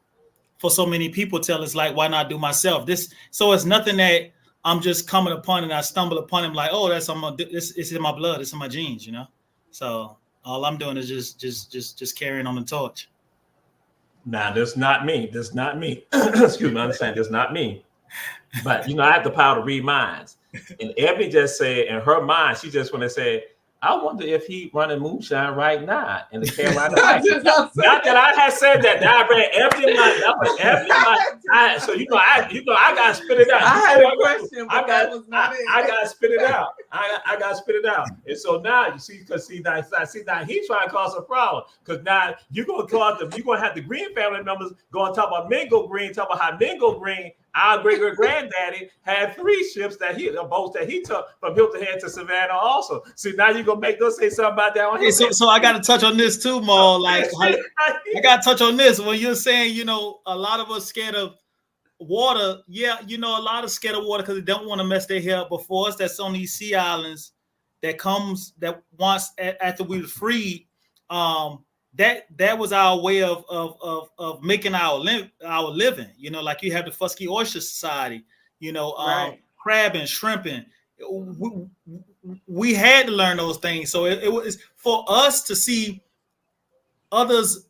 for so many people till it's like, why not do myself? So it's nothing that I'm just coming upon and I stumble upon him like, oh, it's in my blood, it's in my genes, you know? So all I'm doing is just carrying on the torch. Now, that's not me. That's not me. Excuse me, I understand. That's not me. But, you know, I have the power to read minds. And Ebony just said, in her mind, she just want to say, I wonder if he running moonshine right now in the Carolina. Not that I had said that. Now I read every month. So I got to spit it out. I had a question, but that was not it. I got to spit it out. I got to spit it out. And so now you see, because now he's trying to cause a problem. Because now you're going to have the Green family members going to talk about Mingo Green, talk about how Mingo Green, our great granddaddy, had 3 ships boats that he took from Hilton Head to Savannah also. See, now you're gonna make them say something about that on so I got to touch on this too, Maul. Like I got to touch on this when you're saying, you know, a lot of us scared of water. Yeah, you know, a lot of scared of water because they don't want to mess their hair up. But for us, that's on these sea islands that once after we were freed, that was our way of making our living. You know, like you have the Fusky Oyster Society, you know, right. Crabbing, shrimping. We had to learn those things. So it was for us to see others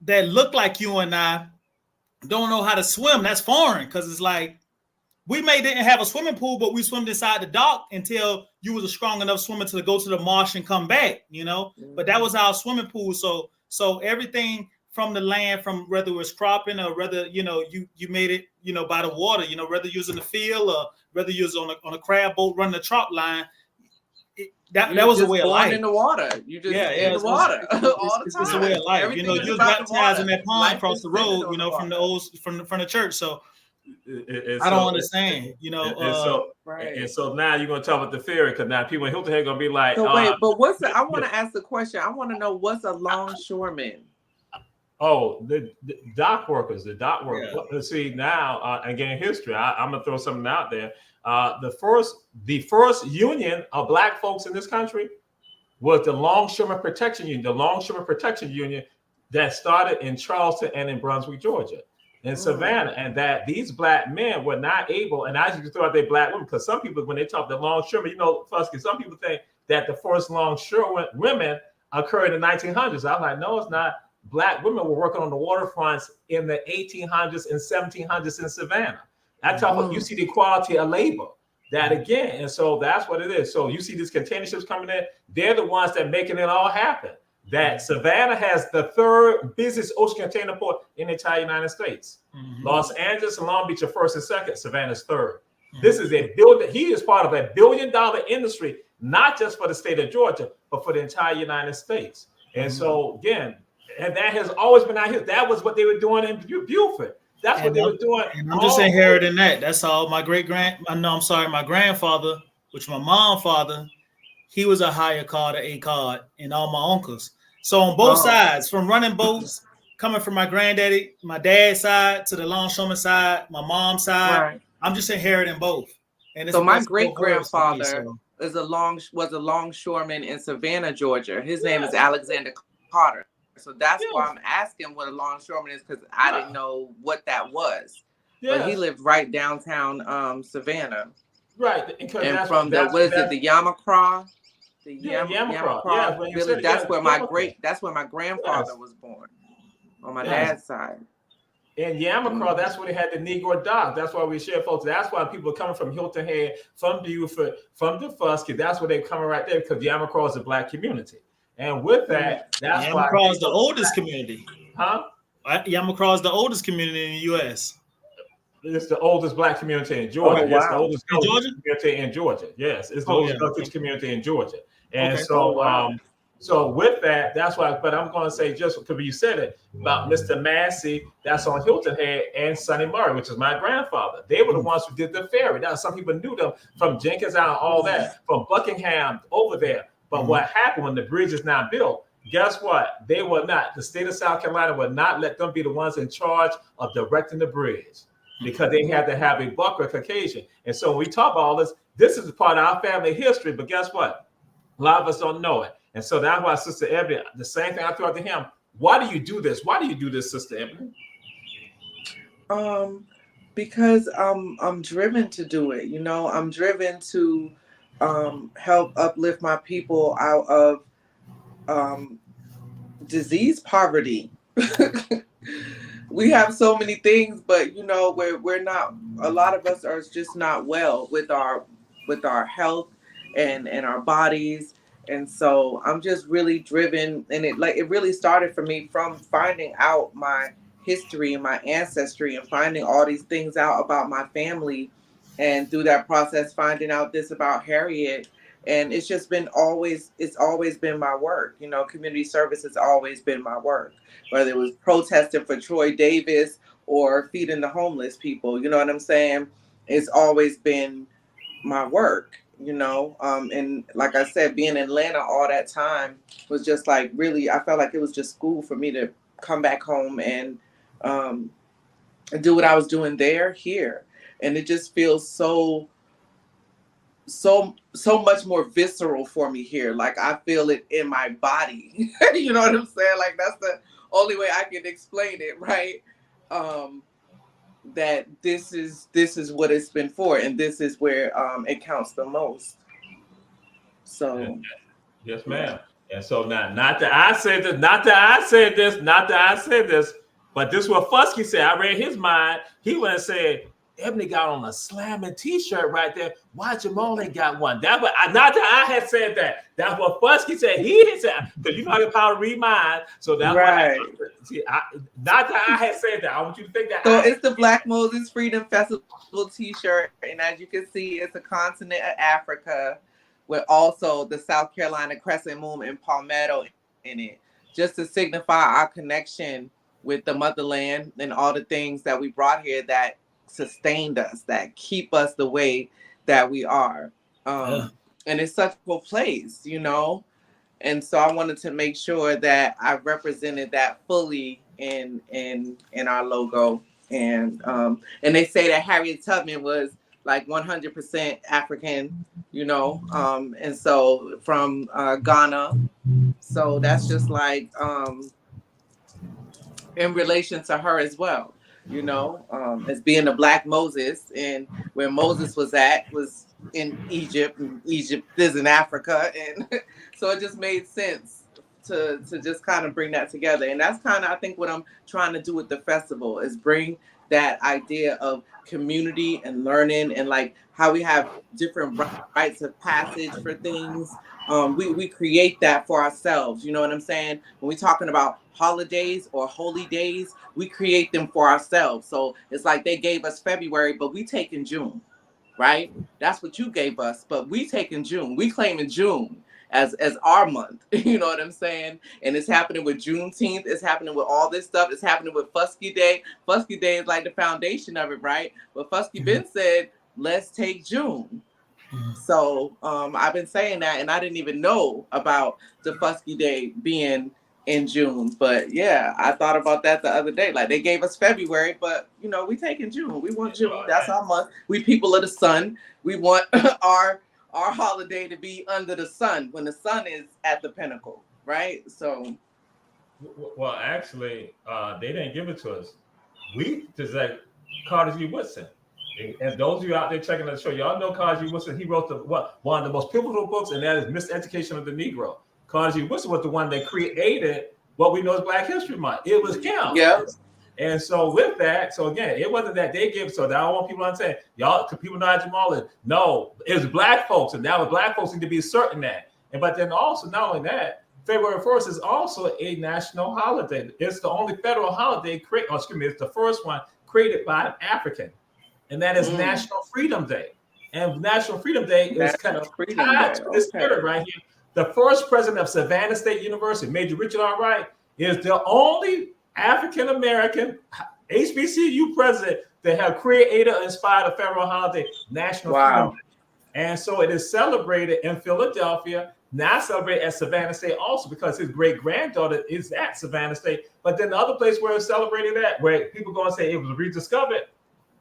that look like you and I don't know how to swim. That's foreign because it's like we didn't have a swimming pool, but we swam inside the dock until you was a strong enough swimmer to go to the marsh and come back, you know. Mm-hmm. But that was our swimming pool. So everything from the land, from whether it was cropping or whether, you know, you made it, you know, by the water, you know, whether you was in the field or whether you was on a crab boat running the trot line, that was a way of life. In the water. You just in the water all the time. It's a way of life. Everything, you know, you was baptized in that pond across the road, you know, from the church. So I don't understand, you know. And so now you're gonna talk about the ferry because now people in Hilton Head gonna be like, so wait, but I want to ask the question. I want to know what's a longshoreman. Oh, the dock workers. Yeah. Let's see now. Again, history. I'm gonna throw something out there. The first union of Black folks in this country was the Longshoremen Protection Union. The Longshoremen Protection Union that started in Charleston and in Brunswick, Georgia, in Savannah, and that these Black men were not able. And I just throw out their Black women because some people, when they talk the longshoremen, you know, Fusky, some people think that the first longshore women occurred in the 1900s. I'm like, no, it's not. Black women were working on the waterfronts in the 1800s and 1700s in Savannah. I talk about, you see the equality of labor, that again. And so that's what it is. So you see these container ships coming in. They're the ones that making it all happen. That Savannah has the 3rd busiest ocean container port in the entire United States. Mm-hmm. Los Angeles and Long Beach are 1st and 2nd. Savannah's 3rd. Mm-hmm. This is he is part of a $1 billion industry, not just for the state of Georgia, but for the entire United States. And so again, and that has always been out here. That was what they were doing in Beaufort. That's what they were doing. And I'm just inheriting that. That's all. My grandfather, which my mom's father, he was a higher card, an A card, and all my uncles. So on both sides, from running boats, coming from my granddaddy, my dad's side to the longshoreman side, my mom's side, right. I'm just inheriting both. And so my great grandfather was a longshoreman in Savannah, Georgia. His name is Alexander Carter. So that's why I'm asking what a longshoreman is, because I didn't know what that was. But he lived right downtown Savannah. Right. And from the Yamacraw? The Yamacraw village. That's where my grandfather was born on my dad's side. In Yamacraw, that's where they had the Negro dock. That's why we share folks. That's why people are coming from Hilton Head, from Beaufort, from the Fusky. That's where they're coming right there, because Yamacraw is a Black community. And with that, that's why Yamacraw is the oldest community. Huh? Yamacraw is the oldest community in the U.S. It's the oldest Black community in Georgia. Oh, wow. It's the oldest community in Georgia. Yes, it's the oldest Black community in Georgia. And so with that, that's why. But I'm going to say, just because you said it about Mr. Massey, that's on Hilton Head, and Sonny Murray, which is my grandfather. They were the ones who did the ferry. Now some people knew them from Jenkins Island, all that, from Buckingham over there. But what happened when the bridge is now built, guess what? They will not. The state of South Carolina will not let them be the ones in charge of directing the bridge because they had to have a bucker Caucasian. And so when we talk about all this, this is part of our family history. But guess what? A lot of us don't know it. And so that's why Sister Ebony, the same thing I threw out to him. Why do you do this? Why do you do this, Sister Ebony? Because I'm driven to do it. You know, I'm driven to help uplift my people out of disease, poverty. We have so many things, but you know, we're not. A lot of us are just not well with our health and our bodies, and so I'm just really driven. And it really started for me from finding out my history and my ancestry and finding all these things out about my family, and through that process finding out this about Harriet. And it's just been it's always been my work. You know, community service has always been my work, whether it was protesting for Troy Davis or feeding the homeless people. You know what I'm saying? It's always been my work, you know. And like I said, being in Atlanta all that time was just like really, I felt like it was just school for me to come back home and do what I was doing here. And it just feels so much more visceral for me here. Like I feel it in my body. You know what I'm saying? Like that's the only way I can explain it, right? That this is what it's been for, and this is where it counts the most. So yes, ma'am. And so now, not that I said this, but this is what Fusky said. I read his mind. He went and said, Ebony got on a slamming t-shirt right there. Why Jamal ain't got one? Not that I had said that. That's what Fusky said. He had said, because you know how to power read mind. So that's right. Not that I had said that. I want you to think that. So it's the Black Moses Freedom Festival t-shirt. And as you can see, it's a continent of Africa with also the South Carolina crescent moon and palmetto in it, just to signify our connection with the motherland and all the things that we brought here that sustained us, that keep us the way that we are. And it's such a place, you know. And so I wanted to make sure that I represented that fully in our logo. And they say that Harriet Tubman was like 100% African, you know, and so from Ghana. So that's just like in relation to her as well, you know, as being a Black Moses, and where Moses was in Egypt, and Egypt is in Africa. And so it just made sense to just kind of bring that together. And that's kind of, I think, what I'm trying to do with the festival is bring that idea of community and learning, and like how we have different rites of passage for things. We create that for ourselves. You know what I'm saying? When we're talking about holidays or holy days, we create them for ourselves. So it's like they gave us February, but we take in June, right? That's what you gave us, but we take in June. We claim in June as our month. You know what I'm saying? And it's happening with Juneteenth. It's happening with all this stuff. It's happening with Fusky Day. Fusky Day is like the foundation of it, right? But Fusky Ben said, let's take June. So I've been saying that, and I didn't even know about the Fusky Day being in June. But yeah, I thought about that the other day. Like they gave us February, but you know, we take in June. We want June. That's our month. We people of the sun. We want our holiday to be under the sun when the sun is at the pinnacle, right? So, well, actually, they didn't give it to us. We just like Carter G. Woodson. And those of you out there checking the show, y'all know Carter G. Woodson. He wrote one of the most pivotal books, and that is Miseducation of the Negro. Carter G. Woodson was the one that created what we know as Black History Month. It was him. Yeah. And so with that, so again, it wasn't that they gave. So that I want people to understand, y'all, because people know how Jamal is. No, it was Black folks, and now the Black folks need to be certain that. But then also, not only that, February 1st is also a national holiday. It's the only federal holiday it's the first one created by an African, and that is National Freedom Day. And National Freedom Day is kind of tied to this spirit right here. The first president of Savannah State University, Major Richard R. Wright, is the only African-American HBCU president that have created or inspired a federal holiday, National Freedom Day. And so it is celebrated in Philadelphia now celebrate at Savannah State also because his great granddaughter is at Savannah State. But then the other place where it's celebrated at, where people going to say it was rediscovered,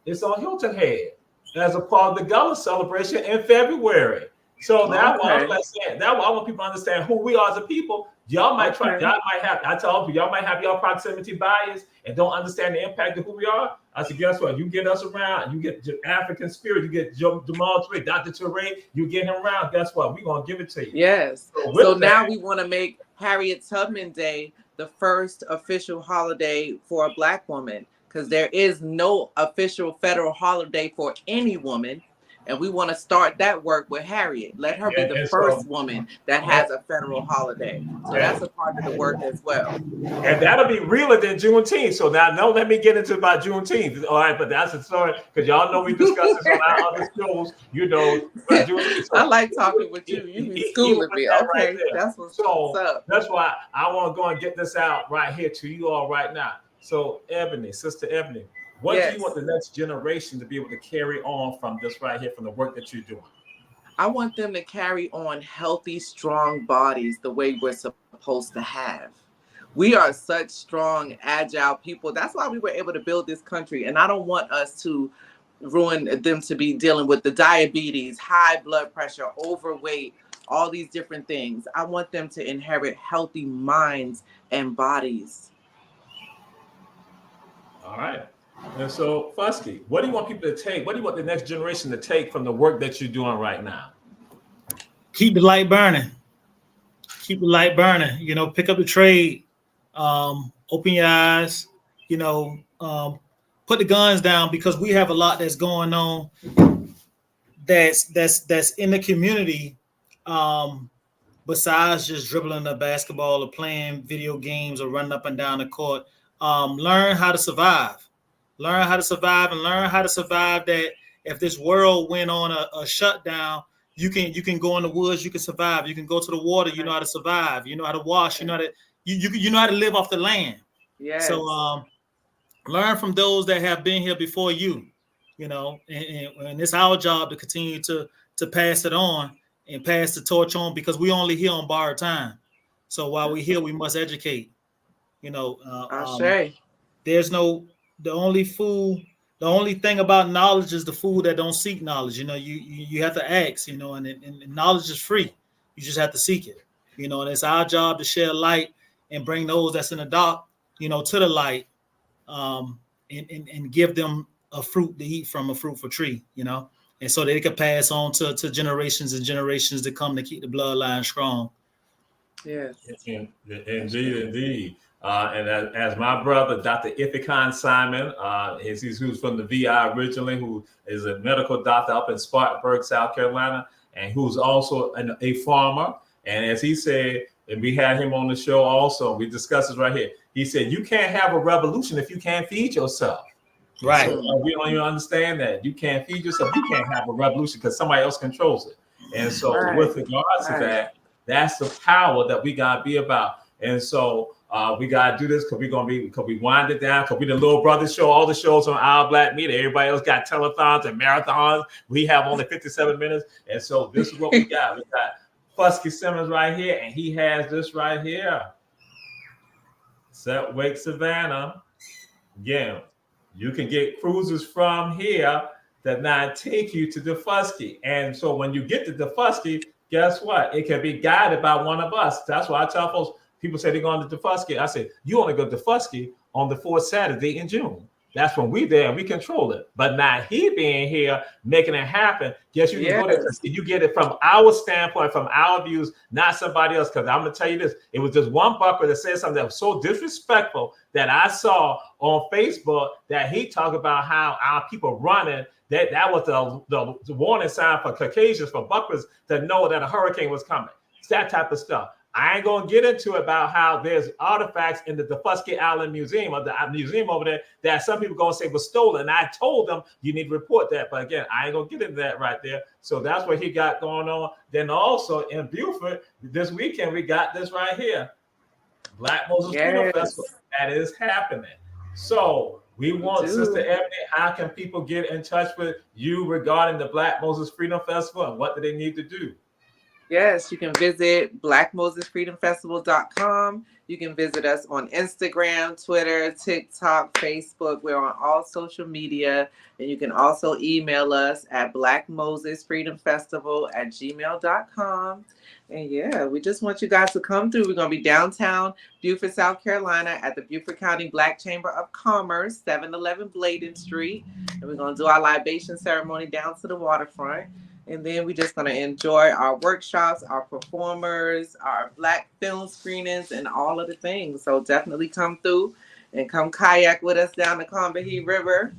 it's on Hilton Head as a part of the Gullah celebration in February. So that's why I'm like saying, that's why I want people to understand who we are as a people. Y'all might try, y'all might have, I tell you, y'all might have your proximity bias and don't understand the impact of who we are. I said, guess what? You get us around, you get the African spirit, you get Jamal Touré, Dr. Touré, you get him around. Guess what? We're going to give it to you. Yes. So now we want to make Harriet Tubman Day the first official holiday for a Black woman, because there is no official federal holiday for any woman. And we want to start that work with Harriet. Let her be the first woman that has a federal holiday. So that's a part of the work as well. And that'll be realer than Juneteenth. So now, no, let me get into about Juneteenth. All right, but that's a story because y'all know we discussed this on our other shows. You know, Juneteenth. I like talking with you. You be schooling me. Okay, right, that's what's up. That's why I want to go and get this out right here to you all right now. So, Ebony, Sister Ebony. What do you want the next generation to be able to carry on from this right here, from the work that you're doing? I want them to carry on healthy, strong bodies the way we're supposed to have. We are such strong, agile people. That's why we were able to build this country. And I don't want us to ruin them to be dealing with the diabetes, high blood pressure, overweight, all these different things. I want them to inherit healthy minds and bodies. All right. And so, Fusky, what do you want people to take? What do you want the next generation to take from the work that you're doing right now? Keep the light burning. Keep the light burning. You know, pick up the trade. Open your eyes. You know, put the guns down, because we have a lot that's going on. That's in the community. Besides just dribbling a basketball or playing video games or running up and down the court, learn how to survive. Learn how to survive, and learn how to survive that if this world went on a shutdown, you can go in the woods, you can survive. You can go to the water, you know how to survive. You know how to wash, you know how to you know how to live off the land. Yes. So learn from those that have been here before you, you know, and it's our job to continue to pass it on and pass the torch on, because we only here on borrowed time. So while we're here, we must educate. You know, the only thing about knowledge is the fool that don't seek knowledge. You know, you have to ask, you know, and knowledge is free. You just have to seek it, you know, and it's our job to share light and bring those that's in the dark, you know, to the light, and give them a fruit to eat from, a fruitful tree, you know, and so they can pass on to generations and generations to come to keep the bloodline strong. Yes. Indeed. And as my brother, Dr. Ifikon Simon, who's from the VI originally, who is a medical doctor up in Spartanburg, South Carolina, and who's also a farmer. And as he said, and we had him on the show also, we discussed this right here. He said, you can't have a revolution if you can't feed yourself. Right. So, we don't even understand that. You can't feed yourself. You can't have a revolution because somebody else controls it. And so with regards to that, that's the power that we got to be about. And so we got to do this because we wind it down, because we the Little Brother Show, all the shows on Our Black Media. Everybody else got telethons and marathons. We have only 57 minutes. And so this is what we got. We got Fusky Simmons right here, and he has this right here. Set Wake Savannah. Again, you can get cruises from here that now take you to Defusky. And so when you get to Defusky, guess what? It can be guided by one of us. That's why I tell folks, people say they're going to Defusky. I say, you only go to Defusky on the fourth Saturday in June. That's when we there and we control it. But not he being here, making it happen. Yes, you can go there. You get it from our standpoint, from our views, not somebody else. Because I'm going to tell you this. It was just one bucker that said something that was so disrespectful that I saw on Facebook, that he talked about how our people running. That was the warning sign for Caucasians, for buckers, to know that a hurricane was coming. It's that type of stuff. I ain't gonna get into about how there's artifacts in the Defusky Island Museum, or the museum over there, that some people gonna say was stolen. I told them you need to report that, but again, I ain't gonna get into that right there. So that's what he got going on. Then also in Beaufort this weekend, we got this right here, Black Moses Freedom Festival. That is happening. So we want Sister Ebony. How can people get in touch with you regarding the Black Moses Freedom Festival, and what do they need to do? Yes, you can visit blackmosesfreedomfestival.com. You can visit us on Instagram, Twitter, TikTok, Facebook. We're on all social media. And you can also email us at blackmosesfreedomfestival@gmail.com. And yeah, we just want you guys to come through. We're going to be downtown Beaufort, South Carolina at the Beaufort County Black Chamber of Commerce, 711 Bladen Street. And we're going to do our libation ceremony down to the waterfront. And then we're just going to enjoy our workshops, our performers, our Black film screenings, and all of the things. So definitely come through and come kayak with us down the Combahee River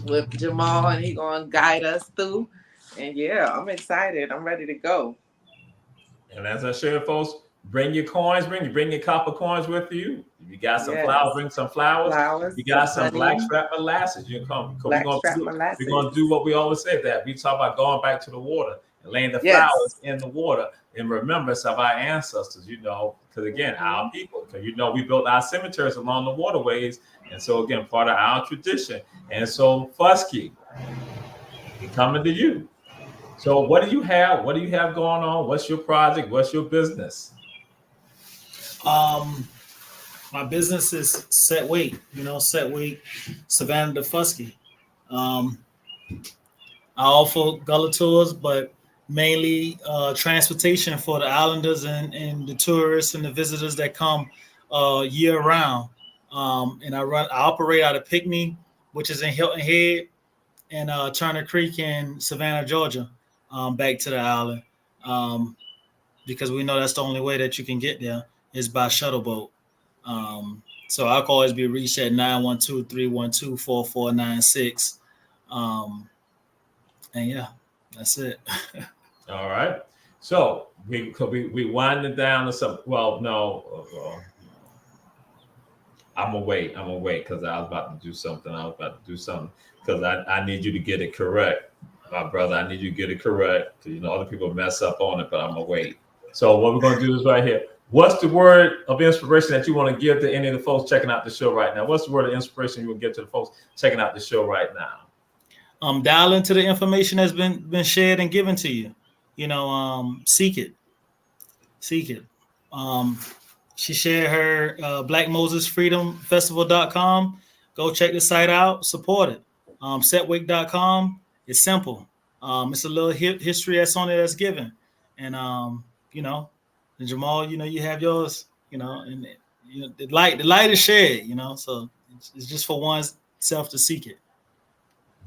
with Jamal, and he's going to guide us through. And yeah, I'm excited. I'm ready to go. And as I shared, folks, bring your coins, bring your copper coins with you. If you got some flowers, bring some flowers. You got some blackstrap molasses. You can come. We're going to do what we always say, that we talk about going back to the water and laying the flowers in the water in remembrance of our ancestors, because again, our people, because we built our cemeteries along the waterways. And so again, part of our tradition. And so Fusky, we're coming to you. So what do you have? What do you have going on? What's your project? What's your business? My business is Set Weight, Savannah the Fusky. I offer Gullah tours, but mainly transportation for the islanders and the tourists and the visitors that come year round. And I operate out of Pinckney, which is in Hilton Head, and Turner Creek in Savannah, Georgia, back to the island, because we know that's the only way that you can get there is by shuttle boat. So I can always be reached at 912-312-4496. And yeah, that's it. All right. So we winding down to some. Well, no. I'm gonna wait because I was about to do something. Because I need you to get it correct, my brother. I need you to get it correct. Because other people mess up on it, but I'm gonna wait. So what we're gonna do is right here. What's the word of inspiration that you want to give to any of the folks checking out the show right now? What's the word of inspiration you will give to the folks checking out the show right now? Dial into the information that's been shared and given to you. Seek it. She shared her blackmosesfreedomfestival.com. Go check the site out. Support it. Setwake.com. It's simple. It's a little history that's on it that's given. And, and Jamal, you have yours, and the light is shared, so it's just for oneself to seek it.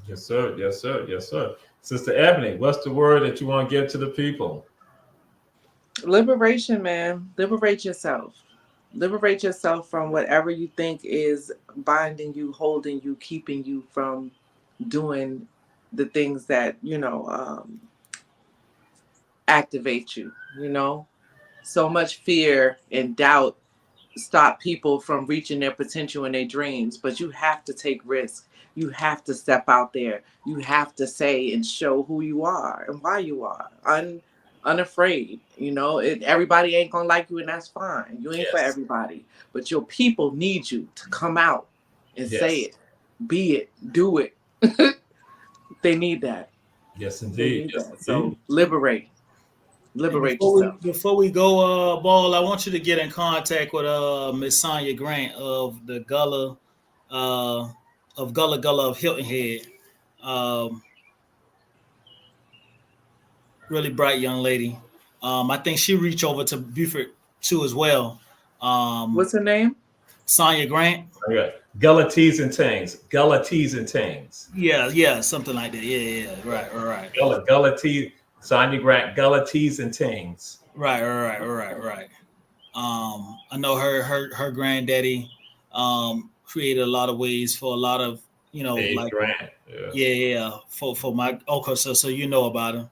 Yes, sir. Yes, sir. Yes, sir. Sister Ebony, what's the word that you want to give to the people? Liberation, man. Liberate yourself. Liberate yourself from whatever you think is binding you, holding you, keeping you from doing the things that, activate you, So much fear and doubt stop people from reaching their potential and their dreams, but you have to take risks. You have to step out there. You have to say and show who you are and why you are. Unafraid. Everybody ain't gonna like you, and that's fine. You ain't for everybody, but your people need you to come out and say it, be it, do it. They need that. Yes, indeed. So liberate yourself. Before we go, Ball, I want you to get in contact with Miss Sonia Grant of the Gullah of Hilton Head. Really bright young lady. I think she reached over to Beaufort too as well. What's her name? Sonia Grant. Okay. Gullah Tees and Tings. Yeah, something like that. Yeah. Right. Gullah Tees. Sonia Grant. Gullah Tees and Tings. Right. I know her granddaddy created a lot of ways for a lot of like Grant. For my so you know about him.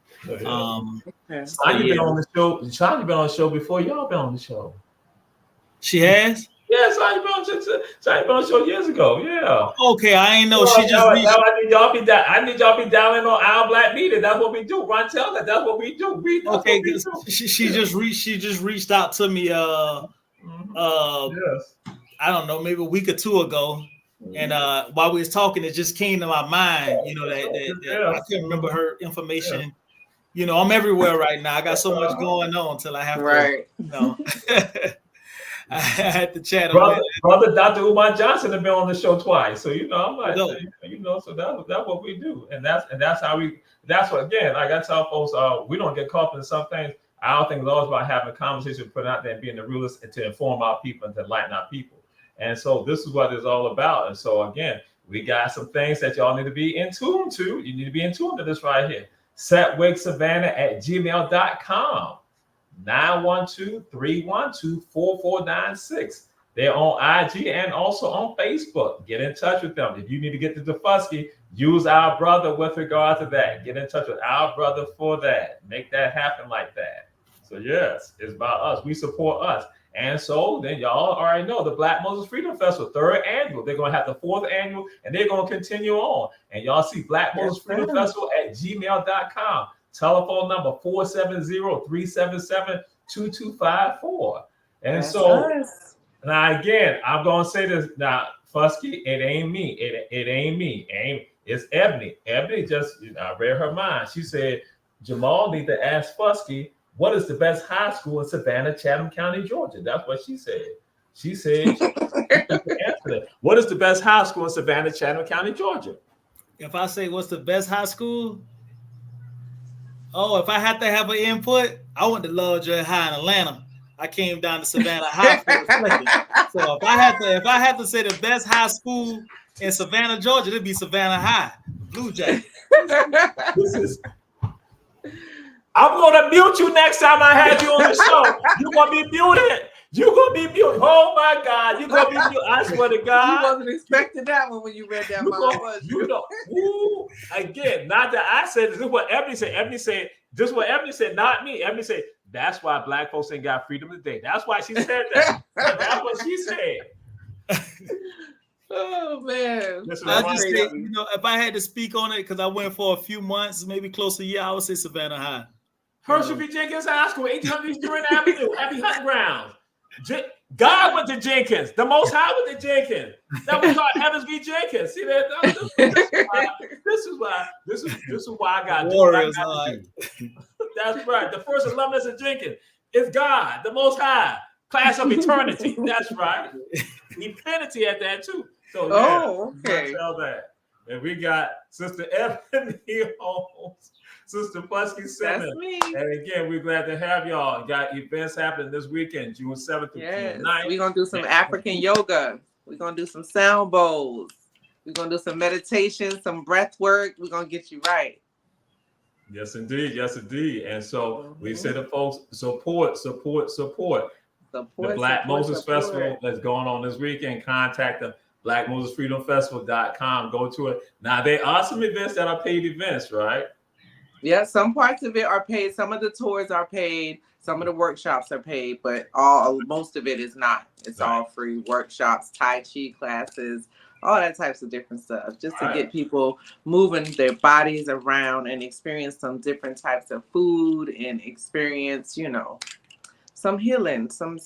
Sonia been on the show. Sonia been on the show before y'all been on the show. She has? Yeah, Sonia been on the show years ago. Yeah. Okay, I ain't know. She just I need y'all be dialing on our Black Media. That's what we do. Ron tell that. That's what we do. She just reached out to me. Yes. I don't know, maybe a week or two ago. And while we was talking, it just came to my mind, that I couldn't remember her information you know, I'm everywhere right now. I got so much going on until I have to, you know. I had to chat brother Dr. Umar Johnson has been on the show twice, so you know I'm like, no. you know, so that's what we do, and that's how we. That's what again, like I tell folks, we don't get caught up in some things. I don't think it's always about having a conversation, putting out there, and being the realist, and to inform our people and to enlighten our people. And so this is what it's all about. And so again, we got some things that y'all need to be in tune to. You need to be in tune to this right here. SetWakeSavannah@gmail.com. 912-312-4496. They're on IG and also on Facebook. Get in touch with them. If you need to get to DeFusky, use our brother with regard to that. Get in touch with our brother for that. Make that happen like that. So yes, it's about us. We support us. And so then y'all already know the Black Moses Freedom Festival, 3rd annual. They're going to have the 4th annual, and they're going to continue on. And y'all see Black Moses Freedom Festival at gmail.com. Telephone number 470-377-2254. And That's so us. now again, I'm gonna say this now, Fusky, it ain't me. It ain't me. It's Ebony. Ebony just, I read her mind. She said, Jamal need to ask Fusky, what is the best high school in Savannah, Chatham County, Georgia? That's what she said. She said, what is the best high school in Savannah, Chatham County, Georgia? If I say what's the best high school? Oh, if I had to have an input, I went to Lovejoy High in Atlanta. I came down to Savannah High for the second. So if I had to say the best high school in Savannah, Georgia, it'd be Savannah High, Blue Jackets. I'm gonna mute you next time I have you on the show. You're gonna be muted. You're gonna be muted. Oh my God, you're gonna be muted. I swear to God. You wasn't expecting that one when you read that mind, was you? You know, again, not that I said this is what Ebony said. Ebony said, this is what Ebony said, not me. Ebony said, that's why Black folks ain't got freedom today. That's why she said that. That's what she said. Oh man. I just say, you know, if I had to speak on it, because I went for a few months, maybe close to a year, I would say Savannah High. Herschel B. Jenkins High School, 1800 East Durant Avenue, Happy Hunting Grounds. God went to Jenkins. The Most High went to Jenkins. That was called Evans B. Jenkins. See that? This is why I got Warriors. That's right. The first alumnus of Jenkins is God, the Most High, class of eternity. That's right. Infinity at that too. So okay. Tell that. And we got Sister Ebony Holmes. Sister Fusky Simmons. That's me. And again, we're glad to have y'all. Got events happening this weekend, June 7th to June 9th. We're going to do some African yoga. We're going to do some sound bowls. We're going to do some meditation, some breath work. We're going to get you right. Yes, indeed. Yes, indeed. And so we say to folks, support. The Black Moses Festival that's going on this weekend. Contact them. BlackMosesFreedomFestival.com. Go to it. Now, there are some events that are paid events, right? Yeah, some parts of it are paid. Some of the tours are paid. Some of the workshops are paid, but most of it is not. It's all free. Workshops, Tai Chi classes, all that types of different stuff, just to get people moving their bodies around and experience some different types of food and experience, you know, some healing, some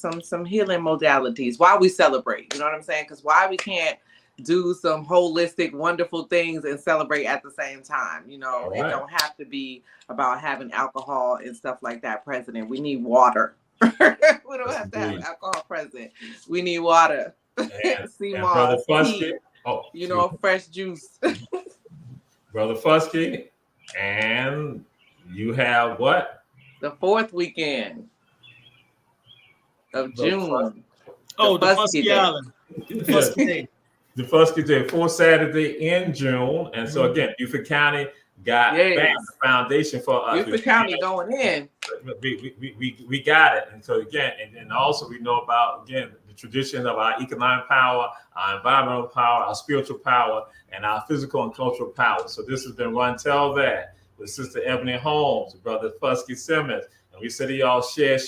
healing modalities while we celebrate. You know what I'm saying? Because why we can't do some holistic, wonderful things and celebrate at the same time. You know, it don't have to be about having alcohol and stuff like that present. We need water. We don't have to have alcohol present. We need water. Sea moss, tea, fresh juice. Brother Fusky, and you have what? The 4th weekend of June. The Fusky Island. The Fusky Day. The Fusky Day, 4th Saturday in June. And so again, Beaufort County got the foundation for us. Beaufort County going in. We got it. And so again, and also we know about, again, the tradition of our economic power, our environmental power, our spiritual power, and our physical and cultural power. So this has been Run Tell That with Sister Ebony Holmes, Brother Fusky Simmons. And we say to y'all, share.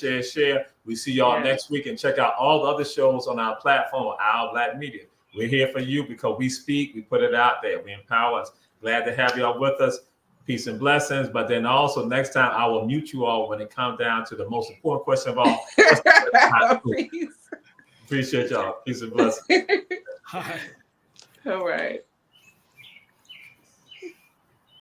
We see y'all next week, and check out all the other shows on our platform, Our Black Media. We're here for you because we speak, we put it out there, we empower us. Glad to have y'all with us. Peace and blessings. But then also next time I will mute you all when it comes down to the most important question of all. Appreciate y'all. Peace and blessings. All right.